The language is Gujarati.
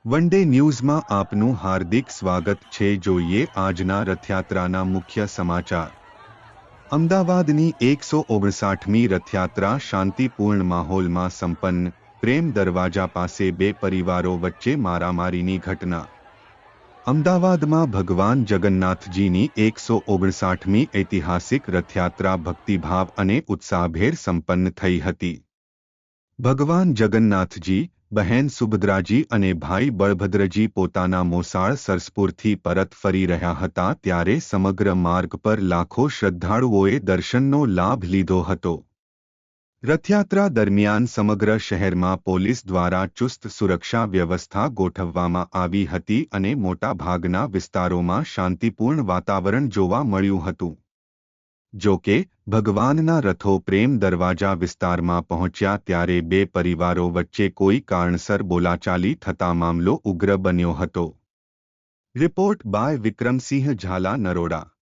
વન ડે ન્યૂઝમાં આપનું હાર્દિક સ્વાગત છે. જોઈએ આજના રથયાત્રાના મુખ્ય સમાચાર. અમદાવાદની 159મી રથયાત્રા શાંતિપૂર્ણ માહોલમાં સંપન્ન. પ્રેમ દરવાજા પાસે બે પરિવારો વચ્ચે મારામારીની ઘટના. અમદાવાદમાં ભગવાન જગન્નાથજીની 159મી ઐતિહાસિક રથયાત્રા ભક્તિભાવ અને ઉત્સાહભેર સંપન્ન થઈ હતી. ભગવાન જગન્નાથજી, બહેન સુભદ્રાજી અને ભાઈ બળભદ્રજી પોતાના મોસાળ સરસપુરથી પરત ફરી રહ્યા હતા ત્યારે સમગ્ર માર્ગ પર લાખો શ્રદ્ધાળુઓએ દર્શનનો લાભ લીધો હતો. રથયાત્રા દરમિયાન સમગ્ર શહેરમાં પોલીસ દ્વારા ચુસ્ત સુરક્ષા વ્યવસ્થા ગોઠવવામાં આવી હતી અને મોટાભાગના વિસ્તારોમાં શાંતિપૂર્ણ વાતાવરણ જોવા મળ્યું હતું. જો કે ભગવાનના રથો પ્રેમ દરવાજા વિસ્તારમાં પહોંચ્યા ત્યારે બે પરિવારો વચ્ચે કોઈ કારણસર બોલાચાલી થતા મામલો ઉગ્ર બન્યો હતો. Report by Vikramsinh Zala, Naroda.